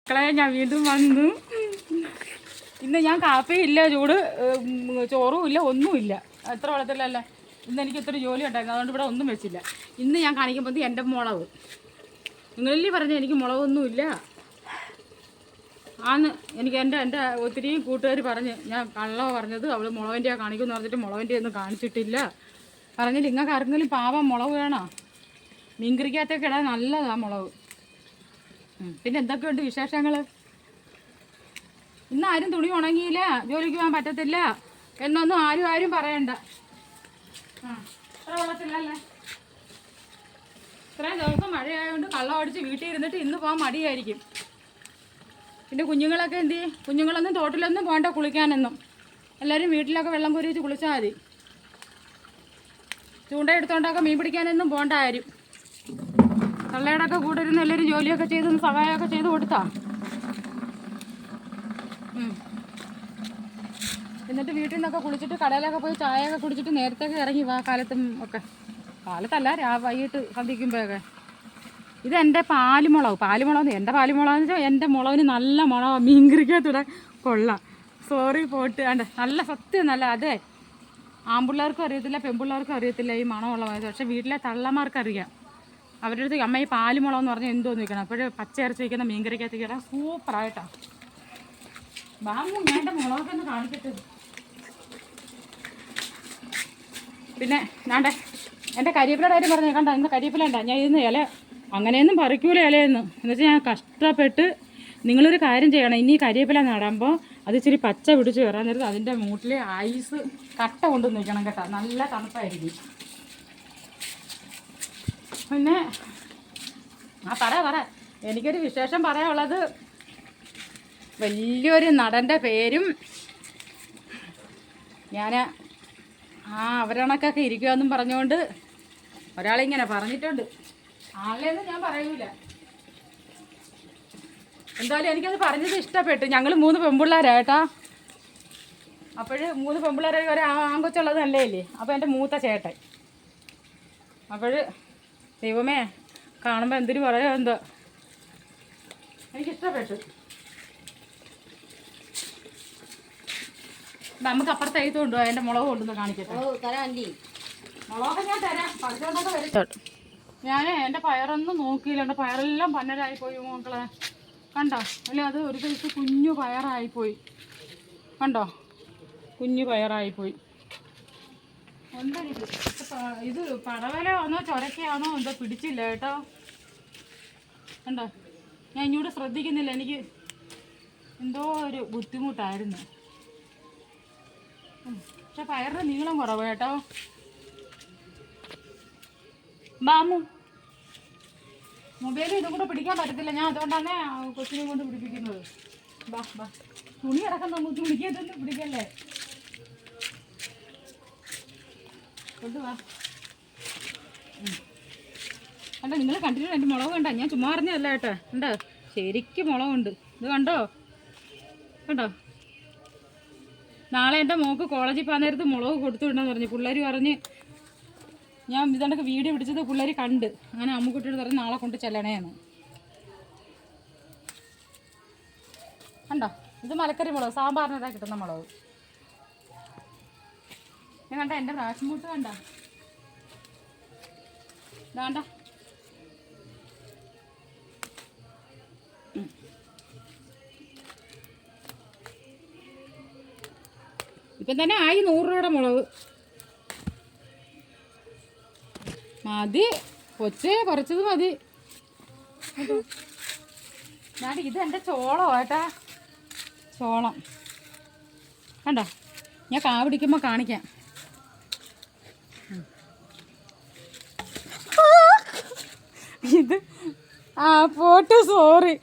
മക്കളെ ഞാൻ വീണ്ടും വന്നു. ഇന്ന് ഞാൻ കാപ്പിയില്ല, ചോറും ഇല്ല, ഒന്നുമില്ല. എത്ര വെള്ളത്തിലല്ലേ. ഇന്ന് എനിക്ക് ഒത്തിരി ജോലി ഉണ്ടായിരുന്നു, അതുകൊണ്ട് ഇവിടെ ഒന്നും വെച്ചില്ല. ഇന്ന് ഞാൻ കാണിക്കുമ്പോൾ എൻ്റെ മുളക്, നിങ്ങളല്ലേ പറഞ്ഞ എനിക്ക് മുളകൊന്നുമില്ല ആന്ന്. എനിക്ക് എൻ്റെ ഒത്തിരി കൂട്ടുകാർ പറഞ്ഞ് ഞാൻ കള്ളോ പറഞ്ഞത്, അവൾ മുളകിൻ്റെയാണ് കാണിക്കുമെന്ന് പറഞ്ഞിട്ട് മുളകിൻ്റെ ഒന്നും കാണിച്ചിട്ടില്ല. പറഞ്ഞില്ല. നിങ്ങൾക്ക് ആർക്കെങ്കിലും പാവം മുളക് വേണോ? മീൻകറിക്കകത്തൊക്കെ ഇടാൻ നല്ലതാണ് മുളക്. പിന്നെ എന്തൊക്കെയുണ്ട് വിശേഷങ്ങൾ? ഇന്ന് ആരും തുണി ഉണങ്ങിയില്ല, ജോലിക്ക് പോകാൻ പറ്റത്തില്ല എന്നൊന്നും ആരും പറയണ്ട. ഇത്ര വെള്ളത്തില്ലല്ലേ. ഇത്രയും ദിവസം മഴയായതുകൊണ്ട് കള്ളം അടിച്ച് വീട്ടിൽ ഇരുന്നിട്ട് ഇന്ന് പോകാൻ മടിയായിരിക്കും. പിന്നെ കുഞ്ഞുങ്ങളൊക്കെ എന്ത് ചെയ്യും? കുഞ്ഞുങ്ങളൊന്നും തോട്ടിലൊന്നും പോകണ്ട കുളിക്കാനൊന്നും. എല്ലാവരും വീട്ടിലൊക്കെ വെള്ളം കോരിച്ച് കുളിച്ചാൽ മതി. ചൂണ്ടയെടുത്തോണ്ടൊക്കെ മീൻ പിടിക്കാനൊന്നും പോകണ്ട ആരും. തള്ളയുടെയൊക്കെ കൂടെ ഇരുന്ന് എല്ലാവരും ജോലിയൊക്കെ ചെയ്തൊന്ന് സഹായമൊക്കെ ചെയ്ത് കൊടുത്താ. എന്നിട്ട് വീട്ടിൽ നിന്നൊക്കെ കുളിച്ചിട്ട് കടയിലൊക്കെ പോയി ചായയൊക്കെ കുടിച്ചിട്ട് നേരത്തൊക്കെ ഇറങ്ങി വാ. കാലത്തല്ല, വൈകിട്ട് സന്ധിക്കുമ്പോഴൊക്കെ. ഇതെൻ്റെ പാലുമുളക്. എൻ്റെ പാലുമുളകെന്ന് വെച്ചാൽ എൻ്റെ മുളകിന് നല്ല മുളക്. മീൻകറിക്കകത്തൂടെ കൊള്ളാം. സോറി പോട്ട് വേണ്ട, നല്ല സത്യം നല്ല. അതെ, ആൺപിള്ളേർക്കും അറിയത്തില്ല, പെൺപിള്ളേർക്കും അറിയത്തില്ല ഈ മണമുള്ള മുളക്. പക്ഷേ വീട്ടിലെ തള്ളമാർക്കറിയാം. അവരുടെ അടുത്ത് അമ്മ ഈ പാലുമുളകെന്ന് പറഞ്ഞാൽ എന്തോന്ന് വയ്ക്കണം. അപ്പോൾ പച്ച ഇറച്ചി വയ്ക്കുന്ന മീൻകറിക്കകത്ത് കിടാൻ സൂപ്പറായിട്ടാണ്. ബാങ്ങും വേണ്ട മുളകൊക്കെ ഒന്ന് കാണിച്ചിട്ട്. പിന്നെ വേണ്ടേ എൻ്റെ കരിവേപ്പിലയുടെ കാര്യം പറഞ്ഞു കണ്ട. ഇന്ന് കരിവേപ്പില ഉണ്ട. ഞാൻ ഇന്ന് ഇല അങ്ങനെയൊന്നും പറിക്കൂല ഇലയൊന്നും. എന്നുവെച്ചാൽ ഞാൻ കഷ്ടപ്പെട്ട്. നിങ്ങളൊരു കാര്യം ചെയ്യണം, ഇനി കരിവേപ്പില നടുമ്പോൾ അത് ഇച്ചിരി പച്ച പിടിച്ച് വരാൻ നേരത്ത് അതിൻ്റെ മൂട്ടിൽ ഐസ് കട്ട കൊണ്ടുവന്ന് വയ്ക്കണം കേട്ടോ. നല്ല തണുപ്പായിരിക്കും. പിന്നെ പറ എനിക്കൊരു വിശേഷം പറയാനുള്ളത്, വലിയൊരു നടൻ്റെ പേരും ഞാൻ അവരണക്കൊക്കെ ഇരിക്കുമെന്നും പറഞ്ഞുകൊണ്ട് ഒരാളിങ്ങനെ പറഞ്ഞിട്ടുണ്ട്. ആളിലെന്ന് ഞാൻ പറയൂല. എന്തായാലും എനിക്കത് പറഞ്ഞത് ഇഷ്ടപ്പെട്ടു. ഞങ്ങൾ 3 പെൺപിള്ളേരായിട്ടാ. അപ്പോൾ 3 പെൺപിള്ളേരെ ഒരു ആൺകൊച്ചുള്ളത് നല്ലതല്ലേ. അപ്പോൾ എൻ്റെ മൂത്ത ചേട്ടൻ. അപ്പോൾ ദൈവമേ, കാണുമ്പോൾ എന്തിനു പറയാ എന്തോ, എനിക്കിഷ്ടപ്പെട്ടു. നമുക്ക് അപ്പുറത്തെ എഴുത്ത് കൊണ്ടുപോകാം. എൻ്റെ മുളക് കൊണ്ടുവന്ന് കാണിക്കട്ടെ. മുളകൊക്കെ ഞാൻ തരാം, പഠിച്ചോണ്ടൊക്കെ വരും. ഞാൻ എൻ്റെ പയറൊന്നും നോക്കിയില്ല. എൻ്റെ പയറെല്ലാം പന്നലായിപ്പോയി മക്കളെ. കണ്ടോ? അല്ലേ, അത് ഒരു ദിവസം കുഞ്ഞു പയറായിപ്പോയി. കണ്ടോ? കുഞ്ഞു പയറായിപ്പോയി. എന്താ ഇത് പടവലയാണോ ചൊരക്കയാണോ എന്തോ പിടിച്ചില്ല കേട്ടോ. കണ്ടോ? ഞാൻ ഇങ്ങോട്ട് ശ്രദ്ധിക്കുന്നില്ല. എനിക്ക് എന്തോ ഒരു ബുദ്ധിമുട്ടായിരുന്നു. പക്ഷെ പയറിന് നീളം കുറവ് കേട്ടോ. ബാമു മൊബൈലിൽ ഇതും കൂടെ പിടിക്കാൻ പറ്റത്തില്ല. ഞാൻ അതുകൊണ്ടാണ് കൊച്ചിനെ കൊണ്ട് പിടിപ്പിക്കുന്നത്. ബാ തുണി അടക്കം നമുക്ക് തുണിക്കകത്തൊന്നും പിടിക്കല്ലേ. കൊണ്ടുവാ. കണ്ടോ, നിങ്ങൾ കണ്ടിട്ടുണ്ട് എൻ്റെ മുളക് കണ്ടോ? ഞാൻ ചുമ്മാ അറിഞ്ഞതല്ല കേട്ടോ. കണ്ടോ, ശരിക്കും മുളകുണ്ട്. ഇത് കണ്ടോ? നാളെ എൻ്റെ മോൾക്ക് കോളേജിൽ പോകാൻ നേരത്ത് മുളക് കൊടുത്തു വിടണമെന്ന് പറഞ്ഞു. പിള്ളേർ പറഞ്ഞ്, ഞാൻ ഇതൊക്കെ വീഡിയോ പിടിച്ചത് പിള്ളേർ കണ്ട്. അങ്ങനെ അമ്മുക്കുട്ടിയോട് പറഞ്ഞ് നാളെ കൊണ്ട് ചെല്ലണേന്ന്. കണ്ടോ? ഇത് മലക്കറി മുളക്, സാമ്പാറിനൊക്കെ കിട്ടുന്ന മുളക്. ഞാൻ കണ്ട എൻ്റെ പ്രാവശ്യം മൂട്ട് കണ്ട. വേണ്ട ഇപ്പം തന്നെ ആയി 100 രൂപയുടെ മുളക്. മതി കൊച്ചേ, കുറച്ചത് മതി. ഇത് എൻ്റെ ചോളം ഏട്ടാ, ചോളം. കണ്ടോ? ഞാൻ കാ പിടിക്കുമ്പോൾ കാണിക്കാം. ഇത് സോറി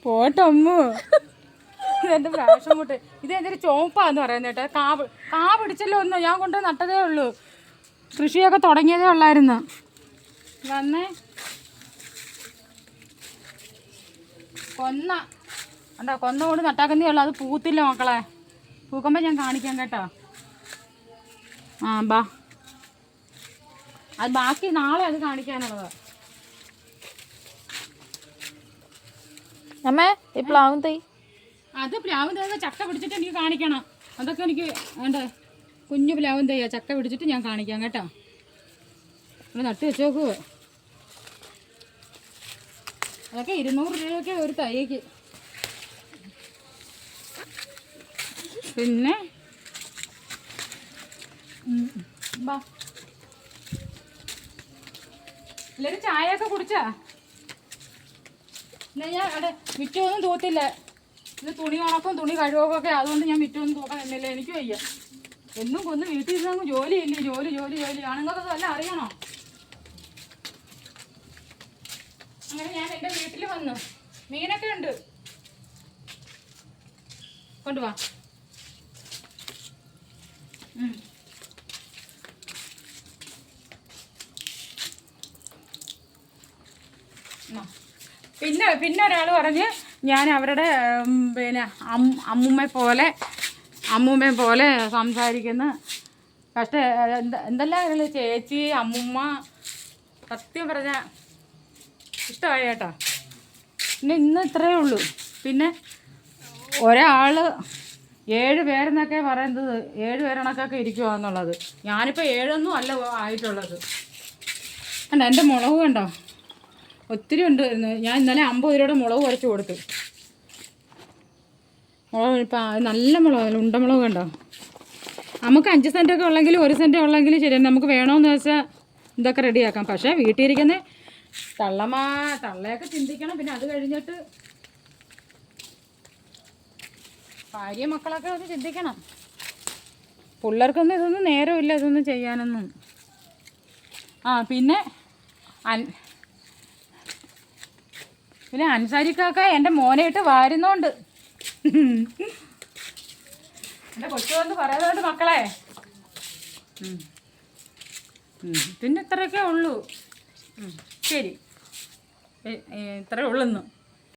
പോട്ടമ്മു. ഇതെൻ്റെ പ്രാവശ്യം കൂട്ട്. ഇത് എന്തൊരു ചോപ്പാന്ന് പറയുന്നത് കേട്ടോ. കാ പിടിച്ചല്ലോ ഒന്ന്. ഞാൻ കൊണ്ട് നട്ടതേ ഉള്ളൂ. കൃഷിയൊക്കെ തുടങ്ങിയതേ ഉള്ളായിരുന്നു. വന്നേ കൊന്ന കൊണ്ട് നട്ടാക്കുന്നേ ഉള്ളൂ. അത് പൂത്തില്ല മക്കളെ. പൂക്കുമ്പോൾ ഞാൻ കാണിക്കാം കേട്ടോ. ബാ, അത് ബാക്കി നാളെ അത് കാണിക്കാനുള്ളതാണ്. അമ്മേ ഈ പ്ലാവും തൈ അത് പ്ലാവും തൈ ചക്ക പിടിച്ചിട്ട് എനിക്ക് കാണിക്കണം. അതൊക്കെ എനിക്ക് വേണ്ടേ. കുഞ്ഞു പ്ലാവും തൈയാ, ചക്ക പിടിച്ചിട്ട് ഞാൻ കാണിക്കാം കേട്ടോ. നമ്മൾ നട്ട് വെച്ച് നോക്കുവോ. അതൊക്കെ 200 രൂപയൊക്കെ ഒരു തൈക്ക്. പിന്നെ എല്ലാവരും ചായയൊക്കെ കുടിച്ചാ? എന്നാ ഞാൻ അവിടെ മിറ്റമൊന്നും തൂത്തില്ല. ഇത് തുണി ഉണക്കും തുണി കഴുകൊക്കെ, അതുകൊണ്ട് ഞാൻ മിറ്റമൊന്നും തൂക്കാൻ നിന്നില്ല. എനിക്ക് വയ്യ. എന്നും കൊന്ന് വീട്ടിൽ ഇരുന്ന് ജോലിയില്ലേ, ജോലി ജോലി ജോലി. ആണുങ്ങൾക്ക് വല്ല അറിയണോ? അങ്ങനെ ഞാൻ എൻ്റെ വീട്ടിൽ വന്നു. മീനൊക്കെ ഉണ്ട്, കൊണ്ടുവാ. പിന്നെ ഒരാൾ പറഞ്ഞ് ഞാൻ അവരുടെ പിന്നെ അമ്മൂമ്മയെ പോലെ സംസാരിക്കുന്ന എന്തെല്ലാം ചേച്ചി അമ്മൂമ്മ. സത്യം പറഞ്ഞ ഇഷ്ടമായി കേട്ടോ. പിന്നെ ഇന്ന് ഇത്രയേ ഉള്ളൂ. പിന്നെ ഒരാൾ 7 പേരെന്നൊക്കെ പറയുന്നത് 7 പേരണക്കൊക്കെ ഇരിക്കുവാന്നുള്ളത്. ഞാനിപ്പോൾ 7 അല്ല ആയിട്ടുള്ളത്. കണ്ടോ എൻ്റെ മുളക് കണ്ടോ, ഒത്തിരി ഉണ്ട്. ഞാൻ ഇന്നലെ 50 രൂപയുടെ മുളക് കുറച്ച് കൊടുത്തു. മുളക് ഇപ്പം നല്ല മുളക്, ഉണ്ടമുളക് കണ്ടോ. നമുക്ക് 5 സെൻറ്റൊക്കെ ഉള്ളെങ്കിൽ 1 സെൻറ്റ് ഉള്ളെങ്കിൽ ശരി, നമുക്ക് വേണമെന്ന് വെച്ചാൽ ഇതൊക്കെ റെഡിയാക്കാം. പക്ഷേ വീട്ടിലിരിക്കുന്ന തള്ളയൊക്കെ ചിന്തിക്കണം. പിന്നെ അത് കഴിഞ്ഞിട്ട് ഭാര്യ മക്കളൊക്കെ ഒന്ന് ചിന്തിക്കണം. പിള്ളേർക്കൊന്നും ഇതൊന്നും നേരമില്ല ഇതൊന്നും ചെയ്യാനൊന്നും. പിന്നെ അൻസാരിക്കൊക്കെ എൻ്റെ മോനായിട്ട് വാരുന്നോണ്ട് എൻ്റെ കൊച്ചുവെന്ന് പറയാതുകൊണ്ട് മക്കളെ. പിന്നെ ഇത്രയൊക്കെ ഉള്ളൂ. ശരി, ഇത്രയേ ഉള്ളൂന്ന്.